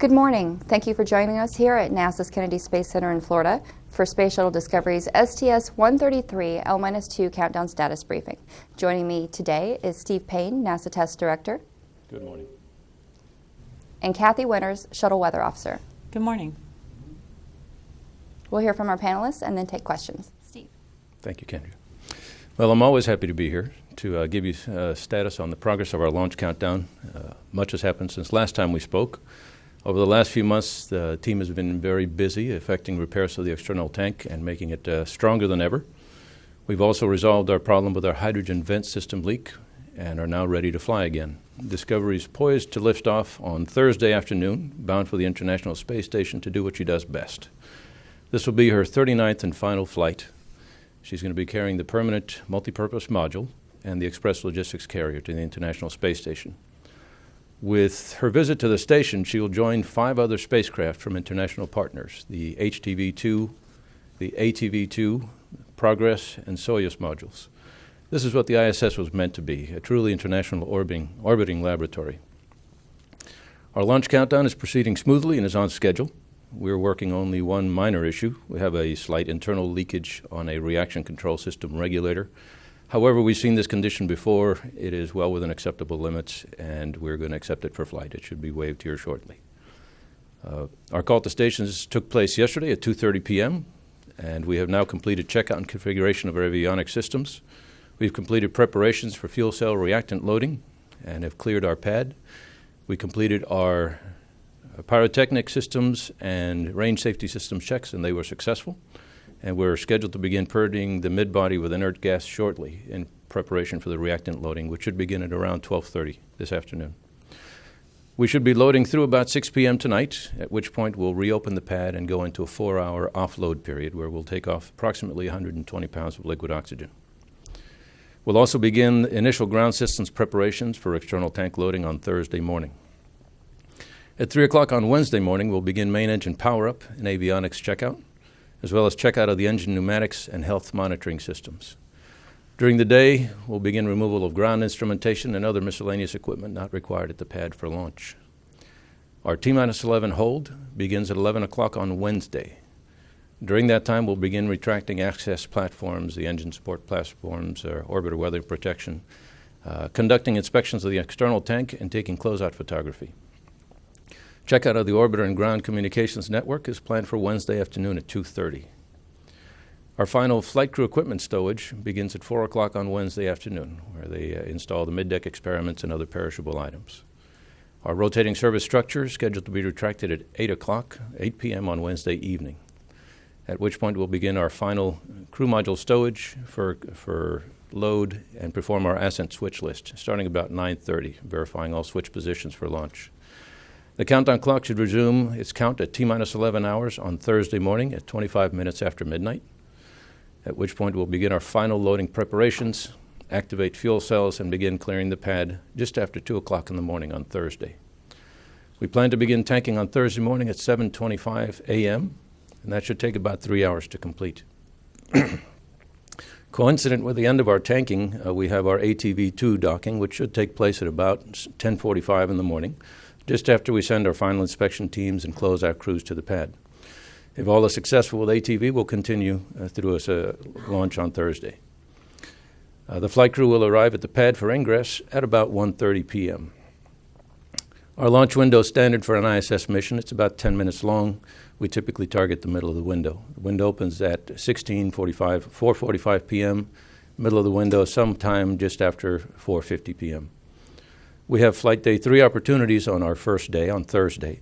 Good morning. Thank you for joining us here at NASA's Kennedy Space Center in Florida for Space Shuttle Discovery's STS-133 L-2 countdown status briefing. Joining me today is Steve Payne, NASA Test Director. Good morning. And Kathy Winters, Shuttle Weather Officer. Good morning. We'll hear from our panelists and then take questions. Steve. Thank you, Kendra. Well, I'm always happy to be here to give you status on the progress of our launch countdown. Much has happened since last time we spoke. Over the last few months, the team has been very busy effecting repairs to the external tank and making it stronger than ever. We've also resolved our problem with our hydrogen vent system leak and are now ready to fly again. Discovery is poised to lift off on Thursday afternoon, bound for the International Space Station to do what she does best. This will be her 39th and final flight. She's going to be carrying the permanent multipurpose module and the express logistics carrier to the International Space Station. With her visit to the station, she will join 5 other spacecraft from international partners, the HTV-2, the ATV-2, Progress, and Soyuz modules. This is what the ISS was meant to be, a truly international orbiting laboratory. Our launch countdown is proceeding smoothly and is on schedule. We're working only one minor issue. We have a slight internal leakage on a reaction control system regulator. However, we've seen this condition before. It is well within acceptable limits, and we're going to accept it for flight. It should be waved here shortly. Our call to stations took place yesterday at 2:30 p.m., and we have now completed checkout and configuration of our avionics systems. We've completed preparations for fuel cell reactant loading and have cleared our pad. We completed our pyrotechnic systems and range safety systems checks, and they were successful. And we're scheduled to begin purging the mid-body with inert gas shortly in preparation for the reactant loading, which should begin at around 12:30 this afternoon. We should be loading through about 6 p.m. tonight, at which point we'll reopen the pad and go into a 4-hour offload period where we'll take off approximately 120 pounds of liquid oxygen. We'll also begin initial ground systems preparations for external tank loading on Thursday morning. At 3 o'clock on Wednesday morning, we'll begin main engine power-up and avionics checkout, as well as checkout of the engine pneumatics and health monitoring systems. During the day, we'll begin removal of ground instrumentation and other miscellaneous equipment not required at the pad for launch. Our T-11 hold begins at 11 o'clock on Wednesday. During that time, we'll begin retracting access platforms, the engine support platforms, orbiter weather protection, conducting inspections of the external tank, and taking closeout photography. Checkout of the orbiter and ground communications network is planned for Wednesday afternoon at 2:30. Our final flight crew equipment stowage begins at 4 o'clock on Wednesday afternoon, where they install the mid-deck experiments and other perishable items. Our rotating service structure is scheduled to be retracted at 8 p.m. on Wednesday evening, at which point we'll begin our final crew module stowage for load and perform our ascent switch list, starting about 9:30, verifying all switch positions for launch. The countdown clock should resume its count at T-11 hours on Thursday morning at 25 minutes after midnight, at which point we'll begin our final loading preparations, activate fuel cells, and begin clearing the pad just after 2 o'clock in the morning on Thursday. We plan to begin tanking on Thursday morning at 7:25 a.m., and that should take about 3 hours to complete. Coincident with the end of our tanking, we have our ATV-2 docking, which should take place at about 10:45 in the morning, just after we send our final inspection teams and close our crews to the pad. If all is successful with ATV, we'll continue through a launch on Thursday. The flight crew will arrive at the pad for ingress at about 1:30 p.m. Our launch window is standard for an ISS mission. It's about 10 minutes long. We typically target the middle of the window. The window opens at 4:45 p.m., middle of the window sometime just after 4:50 p.m. We have Flight Day 3 opportunities on our first day, on Thursday.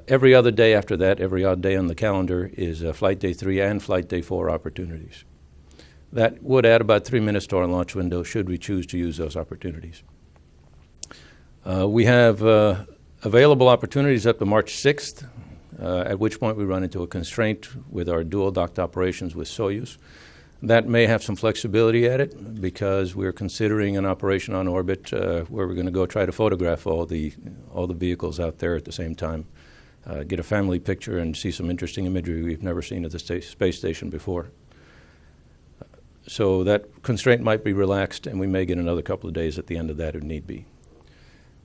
Every other day after that, every odd day on the calendar, is Flight Day 3 and Flight Day 4 opportunities. That would add about 3 minutes to our launch window should we choose to use those opportunities. We have available opportunities up to March 6th, at which point we run into a constraint with our dual docked operations with Soyuz. That may have some flexibility at it because we're considering an operation on orbit where we're going to go try to photograph all the vehicles out there at the same time, get a family picture and see some interesting imagery we've never seen at the space station before. So that constraint might be relaxed, and we may get another couple of days at the end of that if need be.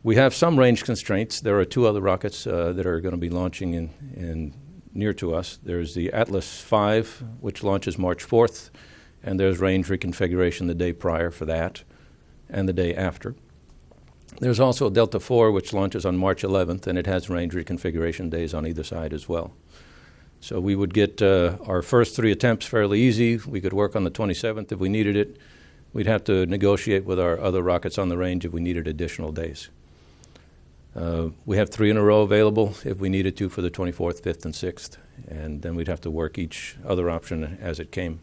We have some range constraints. There are two other rockets that are going to be launching in near to us. There's the Atlas V, which launches March 4th, and there's range reconfiguration the day prior for that and the day after. There's also Delta IV, which launches on March 11th, and it has range reconfiguration days on either side as well. So we would get our first three attempts fairly easy. We could work on the 27th if we needed it. We'd have to negotiate with our other rockets on the range if we needed additional days. We have 3 in a row available if we needed to for the 24th, 5th, and 6th, and then we'd have to work each other option as it came.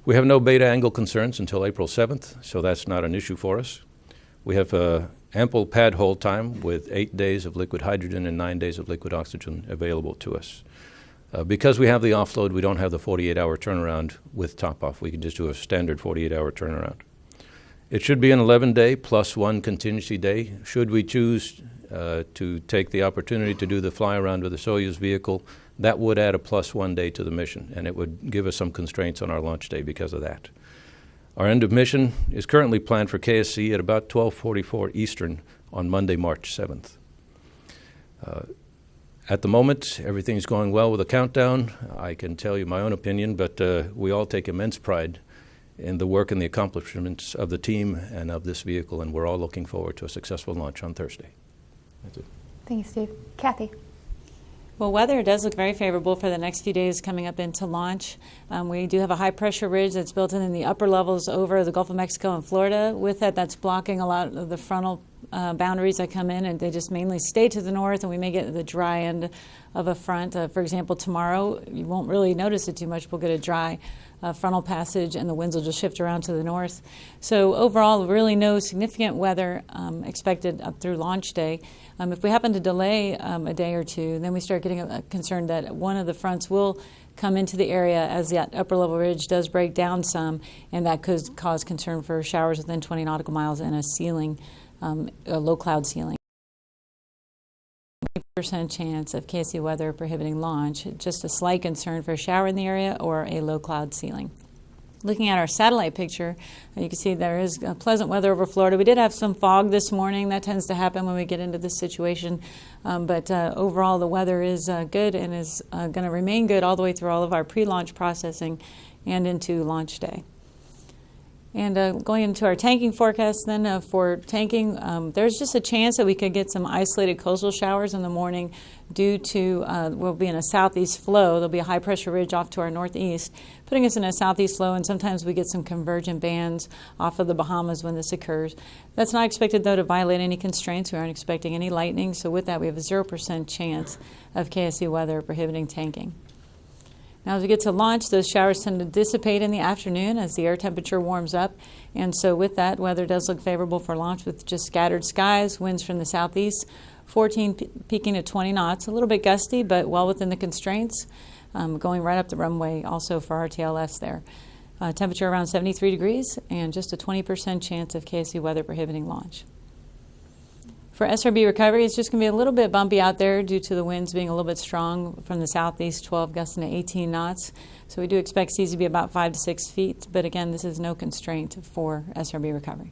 We have no beta angle concerns until April 7th, so that's not an issue for us. We have ample pad hold time with 8 days of liquid hydrogen and 9 days of liquid oxygen available to us. Because we have the offload, we don't have the 48-hour turnaround with top-off. We can just do a standard 48-hour turnaround. It should be an 11-day plus 1 contingency day. Should we choose to take the opportunity to do the fly-around with the Soyuz vehicle, that would add a plus 1 day to the mission, and it would give us some constraints on our launch day because of that. Our end of mission is currently planned for KSC at about 12:44 Eastern on Monday, March 7th. At the moment, everything's going well with the countdown. I can tell you my own opinion, but we all take immense pride in the work and the accomplishments of the team and of this vehicle, and we're all looking forward to a successful launch on Thursday. That's it. Thank you, Steve. Kathy? Well, weather does look very favorable for the next few days coming up into launch. We do have a high-pressure ridge that's built in the upper levels over the Gulf of Mexico and Florida. With that, that's blocking a lot of the frontal boundaries that come in, and they just mainly stay to the north, and we may get the dry end of a front. For example, tomorrow, you won't really notice it too much. We'll get a dry frontal passage, and the winds will just shift around to the north. So overall, really no significant weather expected up through launch day. If we happen to delay a day or two, then we start getting concerned that one of the fronts will come into the area as that upper level ridge does break down some, and that could cause concern for showers within 20 nautical miles and a ceiling, a low cloud ceiling. 50% chance of KSC weather prohibiting launch, just a slight concern for a shower in the area or a low cloud ceiling. Looking at our satellite picture, you can see there is pleasant weather over Florida. We did have some fog this morning. That tends to happen when we get into this situation. But overall, the weather is good and is going to remain good all the way through all of our pre-launch processing and into launch day. And going into our tanking forecast then, for tanking, there's just a chance that we could get some isolated coastal showers in the morning due to, we'll be in a southeast flow. There'll be a high pressure ridge off to our northeast, putting us in a southeast flow, and sometimes we get some convergent bands off of the Bahamas when this occurs. That's not expected, though, to violate any constraints. We aren't expecting any lightning, so with that we have a 0% chance of KSC weather prohibiting tanking. Now, as we get to launch, those showers tend to dissipate in the afternoon as the air temperature warms up. And so with that, weather does look favorable for launch with just scattered skies, winds from the southeast, 14 peaking at 20 knots, a little bit gusty, but well within the constraints, going right up the runway also for RTLS there. Temperature around 73 degrees and just a 20% chance of KSC weather prohibiting launch. For SRB recovery, it's just going to be a little bit bumpy out there due to the winds being a little bit strong from the southeast, 12 gusting to 18 knots. So we do expect seas to be about 5 to 6 feet, but again, this is no constraint for SRB recovery.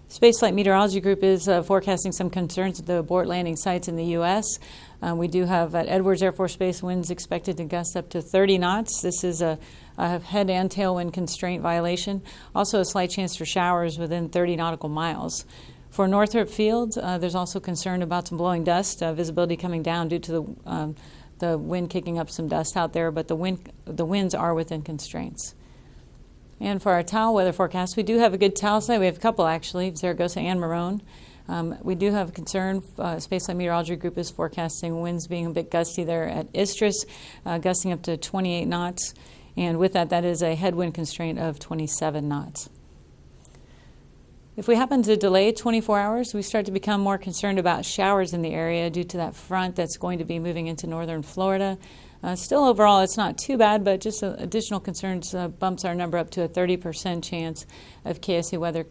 Space Flight Meteorology Group is forecasting some concerns at the abort landing sites in the U.S. We do have at Edwards Air Force Base winds expected to gust up to 30 knots. This is a head and tailwind constraint violation. Also a slight chance for showers within 30 nautical miles. For Northrop Field, there's also concern about some blowing dust, visibility coming down due to the wind kicking up some dust out there, but the winds are within constraints. And for our TAL weather forecast, we do have a good TAL site. We have a couple, actually, Zaragoza and Marone. We do have a concern. Space Flight Meteorology Group is forecasting winds being a bit gusty there at Istris, gusting up to 28 knots. And with that, that is a headwind constraint of 27 knots. If we happen to delay 24 hours, we start to become more concerned about showers in the area due to that front that's going to be moving into northern Florida. Still, overall, it's not too bad, but just additional concerns bumps our number up to a 30% chance of KSC weather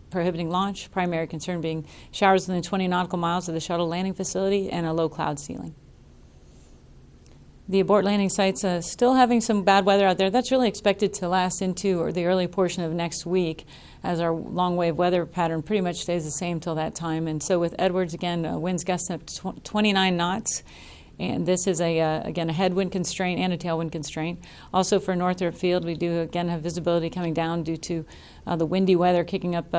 prohibiting launch, primary concern being showers within 20 nautical miles of the Shuttle landing facility and a low cloud ceiling. The abort landing site's still having some bad weather out there. That's really expected to last into or the early portion of next week, as our long wave weather pattern pretty much stays the same till that time. And so with Edwards, again, winds gusting up to 29 knots. And this is, again, a headwind constraint and a tailwind constraint. Also for Northrop Field, we do, again, have visibility coming down due to the windy weather kicking up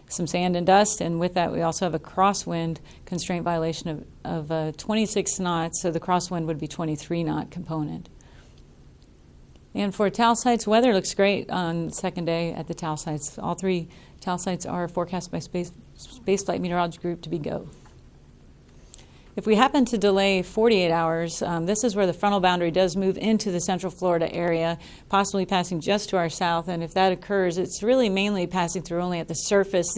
some sand and dust. And with that, we also have a crosswind constraint violation of 26 knots, so the crosswind would be 23-knot component. And for TAL sites, weather looks great on the second day at the TAL sites. All 3 TAL sites are forecast by Space Flight Meteorology Group to be go. If we happen to delay 48 hours, this is where the frontal boundary does move into the central Florida area, possibly passing just to our south. And if that occurs, it's really mainly passing through only at the surface.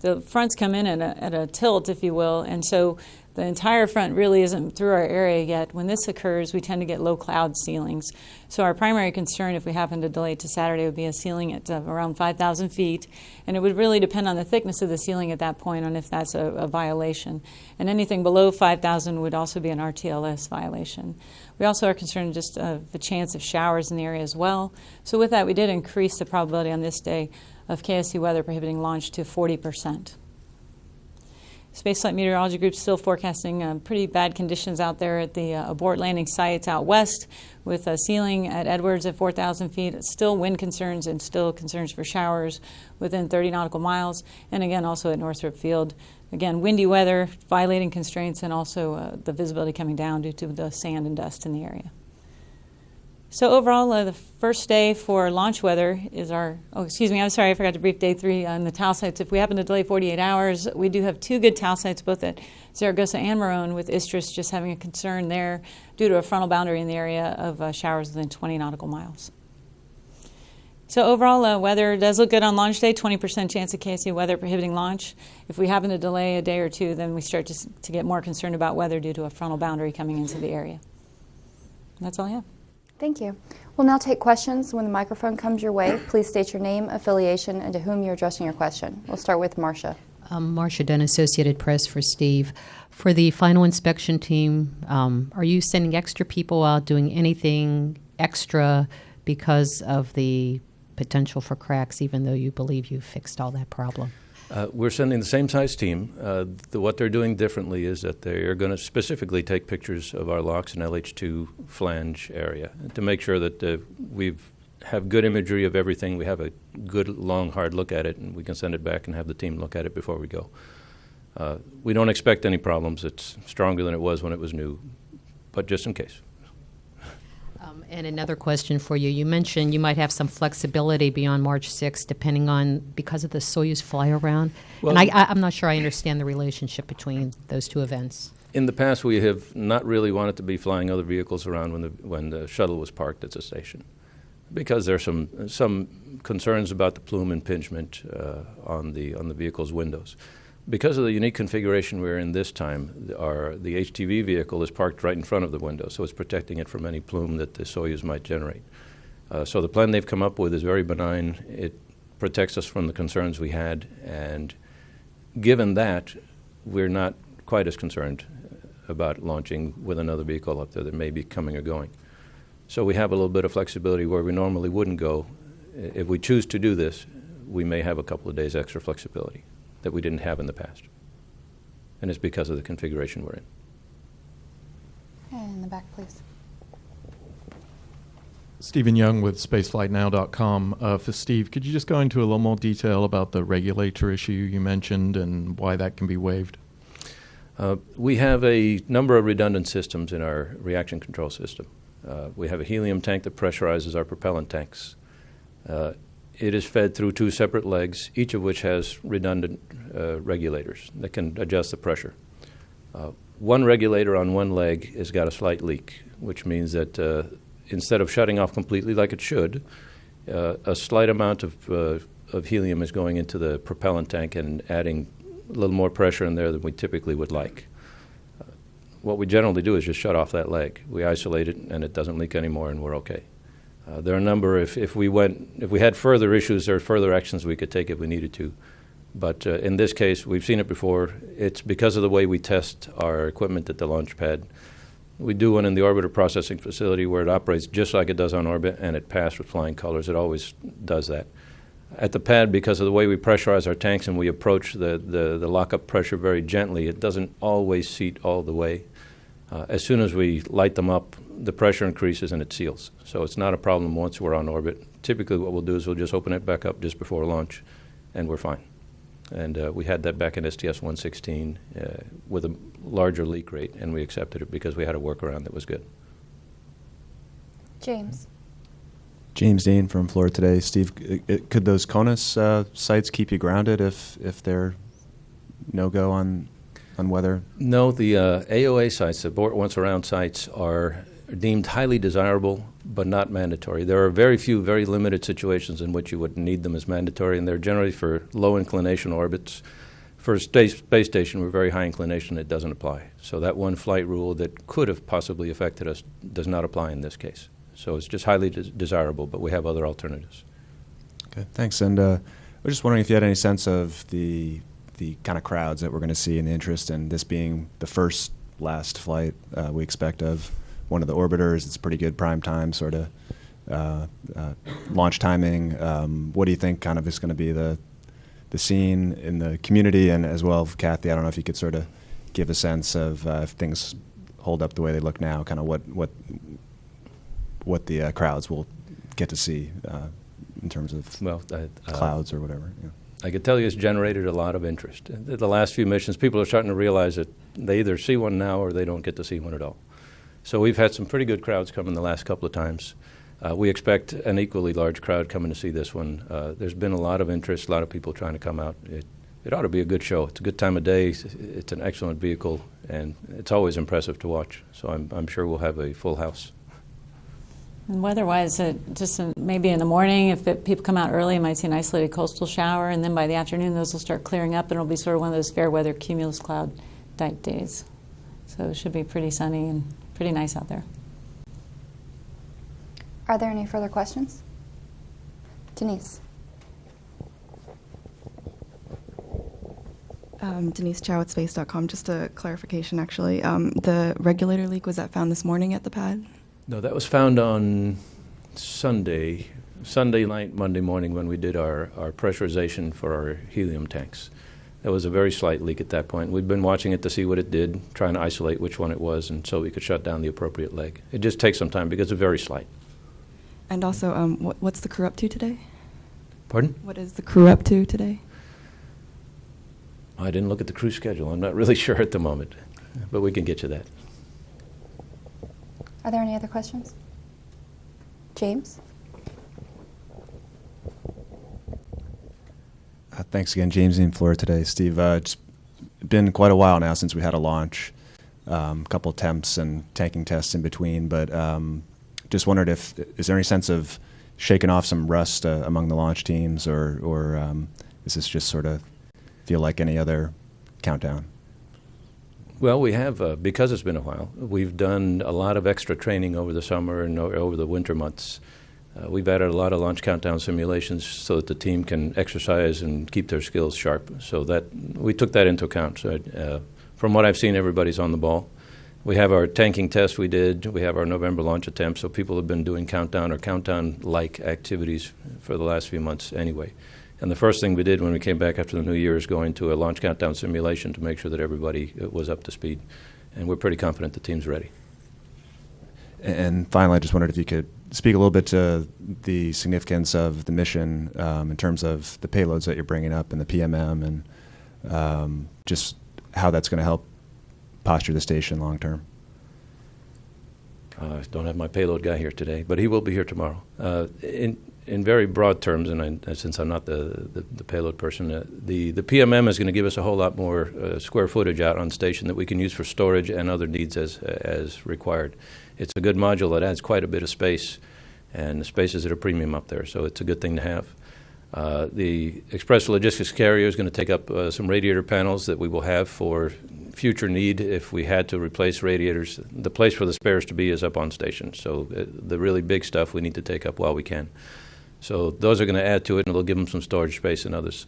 The fronts come in at a tilt, if you will, and so the entire front really isn't through our area yet. When this occurs, we tend to get low cloud ceilings. So our primary concern, if we happen to delay to Saturday, would be a ceiling at around 5,000 feet. And it would really depend on the thickness of the ceiling at that point on if that's a violation. And anything below 5,000 would also be an RTLS violation. We also are concerned just the chance of showers in the area as well. So with that, we did increase the probability on this day of KSC weather prohibiting launch to 40%. Space Flight Meteorology Group still forecasting pretty bad conditions out there at the abort landing sites out west, with a ceiling at Edwards at 4,000 feet, still wind concerns and still concerns for showers within 30 nautical miles, and again also at Northrop Field. Again, windy weather, violating constraints, and also the visibility coming down due to the sand and dust in the area. So overall, the first day for launch weather is I forgot to brief day 3 on the TAL sites. If we happen to delay 48 hours, we do have 2 good TAL sites, both at Zaragoza and Marone, with Istris just having a concern there due to a frontal boundary in the area of showers within 20 nautical miles. So overall, weather does look good on launch day, 20% chance of KSC weather prohibiting launch. If we happen to delay a day or 2, then we start to get more concerned about weather due to a frontal boundary coming into the area. And that's all I have. Thank you. We'll now take questions. When the microphone comes your way, please state your name, affiliation, and to whom you're addressing your question. We'll start with Marcia. Marcia Dunn, Associated Press for Steve. For the final inspection team, are you sending extra people out, doing anything extra because of the potential for cracks, even though you believe you've fixed all that problem? We're sending the same size team. What they're doing differently is that they're going to specifically take pictures of our locks and LH2 flange area to make sure that we have good imagery of everything. We have a good, long, hard look at it, and we can send it back and have the team look at it before we go. We don't expect any problems. It's stronger than it was when it was new, but just in case. And another question for you. You mentioned you might have some flexibility beyond March 6th, because of the Soyuz fly-around. Well, and I'm not sure I understand the relationship between those 2 events. In the past, we have not really wanted to be flying other vehicles around when the shuttle was parked at the station, because there are some concerns about the plume impingement on the vehicle's windows. Because of the unique configuration we're in this time, the HTV vehicle is parked right in front of the window, so it's protecting it from any plume that the Soyuz might generate. So the plan they've come up with is very benign. It protects us from the concerns we had, and given that, we're not quite as concerned about launching with another vehicle up there that may be coming or going. So we have a little bit of flexibility where we normally wouldn't go. If we choose to do this, we may have a couple of days extra flexibility that we didn't have in the past. And it's because of the configuration we're in. And in the back, please. Stephen Young with spaceflightnow.com. For Steve, could you just go into a little more detail about the regulator issue you mentioned and why that can be waived? We have a number of redundant systems in our reaction control system. We have a helium tank that pressurizes our propellant tanks. It is fed through 2 separate legs, each of which has redundant regulators that can adjust the pressure. One regulator on one leg has got a slight leak, which means that instead of shutting off completely like it should, a slight amount of helium is going into the propellant tank and adding a little more pressure in there than we typically would like. What we generally do is just shut off that leg. We isolate it, and it doesn't leak anymore, and we're okay. There are a number, if we had further issues, there are further actions we could take if we needed to. But in this case, we've seen it before. It's because of the way we test our equipment at the launch pad. We do one in the orbiter processing facility where it operates just like it does on orbit, and it passed with flying colors. It always does that. At the pad, because of the way we pressurize our tanks and we approach the lockup pressure very gently, it doesn't always seat all the way. As soon as we light them up, the pressure increases and it seals. So it's not a problem once we're on orbit. Typically what we'll do is we'll just open it back up just before launch, and we're fine. And we had that back in STS-116 with a larger leak rate, and we accepted it because we had a workaround that was good. James. James Dean from Florida Today. Steve, could those CONUS sites keep you grounded if they're no-go on weather? No, the AOA sites, the abort once around sites, are deemed highly desirable but not mandatory. There are very few, very limited situations in which you would need them as mandatory, and they're generally for low inclination orbits. For a space station with very high inclination, it doesn't apply. So that one flight rule that could have possibly affected us does not apply in this case. So it's just highly desirable, but we have other alternatives. Okay, thanks. And I was just wondering if you had any sense of the kind of crowds that we're going to see and the interest in this being the last flight we expect of one of the orbiters. It's pretty good prime time sort of launch timing. What do you think kind of is going to be the scene in the community, and as well, Kathy, I don't know if you could sort of give a sense of if things hold up the way they look now, kind of what the crowds will get to see in terms of clouds or whatever. Yeah. I could tell you it's generated a lot of interest. The last few missions, people are starting to realize that they either see one now or they don't get to see one at all. So we've had some pretty good crowds come in the last couple of times. We expect an equally large crowd coming to see this one. There's been a lot of interest, a lot of people trying to come out. It ought to be a good show. It's a good time of day. It's an excellent vehicle, and it's always impressive to watch. So I'm sure we'll have a full house. And weather-wise, maybe in the morning, if people come out early, you might see an isolated coastal shower, and then by the afternoon, those will start clearing up, and it'll be sort of one of those fair weather cumulus cloud type days. So it should be pretty sunny and pretty nice out there. Are there any further questions? Denise. Denise Chow at space.com. Just a clarification, actually. The regulator leak, was that found this morning at the pad? No, that was found on Sunday night, Monday morning, when we did our pressurization for our helium tanks. There was a very slight leak at that point. We'd been watching it to see what it did, trying to isolate which one it was, and so we could shut down the appropriate leg. It just takes some time because it's very slight. And also, what's the crew up to today? Pardon? What is the crew up to today? I didn't look at the crew schedule. I'm not really sure at the moment, but we can get you that. Are there any other questions? James? Thanks again, James in Florida Today. Steve, it's been quite a while now since we had a launch, a couple attempts and tanking tests in between, but just wondered is there any sense of shaking off some rust among the launch teams, or is this just sort of feel like any other countdown? Well, we have, because it's been a while, we've done a lot of extra training over the summer and over the winter months. We've added a lot of launch countdown simulations so that the team can exercise and keep their skills sharp. So that we took that into account. So, from what I've seen, everybody's on the ball. We have our tanking test we did. We have our November launch attempt. So people have been doing countdown or countdown-like activities for the last few months anyway. And the first thing we did when we came back after the New Year is go into a launch countdown simulation to make sure that everybody was up to speed. And we're pretty confident the team's ready. And finally, I just wondered if you could speak a little bit to the significance of the mission in terms of the payloads that you're bringing up and the PMM, and just how that's going to help posture the station long term. I don't have my payload guy here today, but he will be here tomorrow. In very broad terms, and since I'm not the payload person, the PMM is going to give us a whole lot more square footage out on station that we can use for storage and other needs as required. It's a good module that adds quite a bit of space, and the space is at a premium up there, so it's a good thing to have. The Express Logistics Carrier is going to take up some radiator panels that we will have for future need if we had to replace radiators. The place for the spares to be is up on station, so the really big stuff we need to take up while we can. So those are going to add to it, and it'll give them some storage space and others.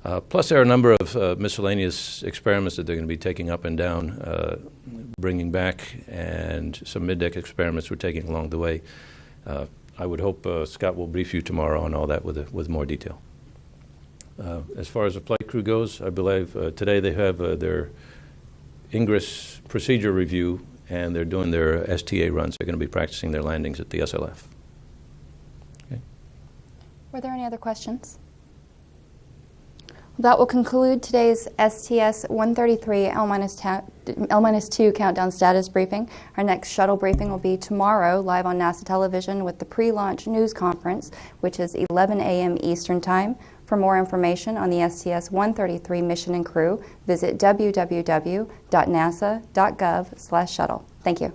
Plus, there are a number of miscellaneous experiments that they're going to be taking up and down, bringing back, and some mid-deck experiments we're taking along the way. I would hope Scott will brief you tomorrow on all that with more detail. As far as the flight crew goes, I believe today they have their ingress procedure review, and they're doing their STA runs. They're going to be practicing their landings at the SLF. Okay. Were there any other questions? That will conclude today's STS 133 L-2 countdown status briefing. Our next shuttle briefing will be tomorrow live on NASA television with the pre-launch news conference, which is 11 a.m. Eastern Time. For more information on the STS 133 mission and crew, visit www.nasa.gov/shuttle. Thank you.